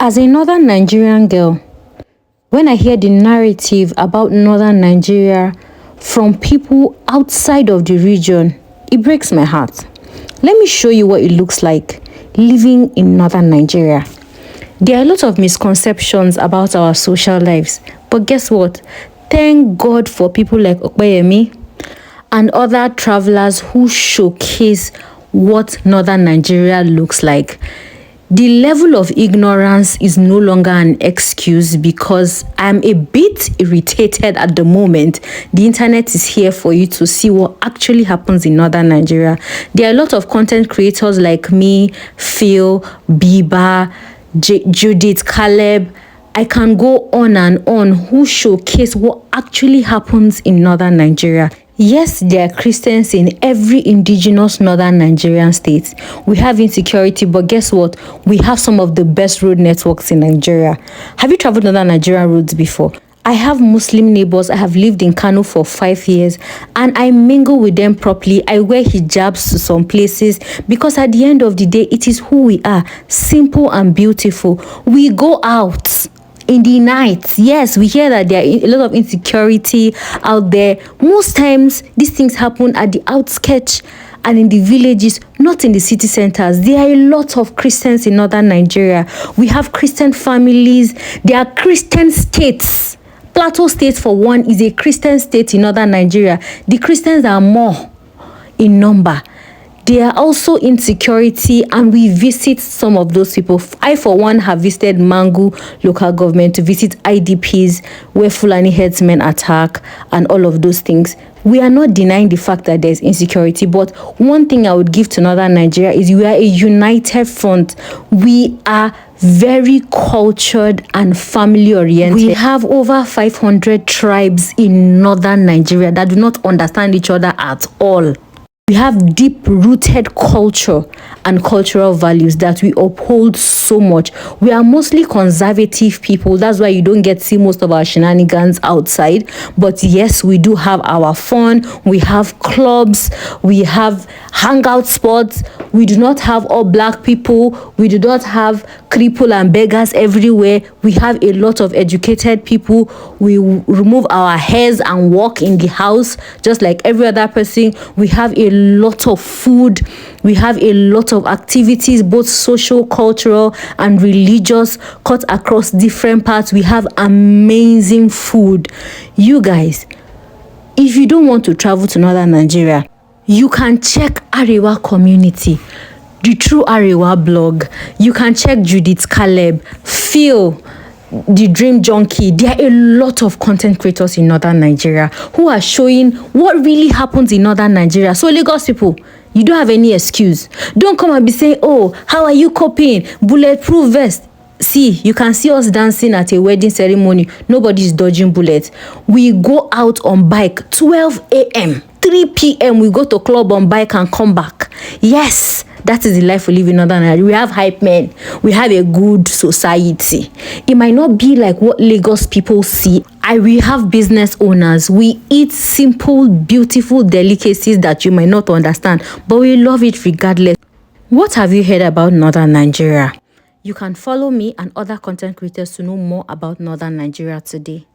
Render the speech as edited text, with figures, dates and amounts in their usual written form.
As a northern Nigerian girl, when I hear the narrative about northern Nigeria from people outside of the region, it breaks my heart. Let me show you what it looks like living in northern Nigeria. There are a lot of misconceptions about our social lives, but guess what? Thank God for people like Opeyemi and other travelers who showcase what northern Nigeria looks like. The level of ignorance is no longer an excuse because I'm a bit irritated at the moment. The internet is here for you to see what actually happens in northern Nigeria. There are a lot of content creators like me, Phil, Biba, Judith, Caleb. I can go on and on who showcase what actually happens in northern Nigeria. Yes, there are Christians in every indigenous northern Nigerian state. We have insecurity, but guess what? We have some of the best road networks in Nigeria. Have you traveled northern Nigerian roads before? I have Muslim neighbors. I have lived in Kano for 5 years and I mingle with them properly. I wear hijabs to some places because at the end of the day, it is who we are, simple and beautiful. We go out in the night. Yes, we hear that there are a lot of insecurity out there. Most times, these things happen at the outskirts and in the villages, not in the city centers. There are a lot of Christians in northern Nigeria. We have Christian families. There are Christian states. Plateau State, for one, is a Christian state in northern Nigeria. The Christians are more in number. There are also insecurity and we visit some of those people. I, for one, have visited Mangu local government to visit IDPs where Fulani herdsmen attack and all of those things. We are not denying the fact that there's insecurity, but one thing I would give to northern Nigeria is we are a united front. We are very cultured and family oriented. We have over 500 tribes in northern Nigeria that do not understand each other at all. We have deep-rooted culture and cultural values that we uphold so much. We are mostly conservative people. That's why you don't get to see most of our shenanigans outside. But yes, we do have our fun. We have clubs. We have hangout spots. We do not have all black people. We do not have cripple and beggars everywhere. We have a lot of educated people. We remove our hairs and walk in the house just like every other person. We have a lot of food. We have a lot of activities, both social, cultural, and religious, cut across different parts. We have amazing food. You guys, if you don't want to travel to northern Nigeria, you can check Arewa Community, the True Arewa blog. You can check Judith, Caleb, Phil, the Dream Junkie. There are a lot of content creators in northern Nigeria who are showing what really happens in northern Nigeria. So Lagos people, you don't have any excuse. Don't come and be saying, oh, how are you coping? Bulletproof vest. See, you can see us dancing at a wedding ceremony. Nobody's dodging bullets. We go out on bike 12 a.m. 3 p.m. we go to club on bike and come back. Yes, that is the life we live in northern Nigeria. We have hype men. We have a good society. It might not be like what Lagos people see. We have business owners. We eat simple, beautiful delicacies that you might not understand, but we love it regardless. What have you heard about northern Nigeria? You can follow me and other content creators to know more about northern Nigeria today.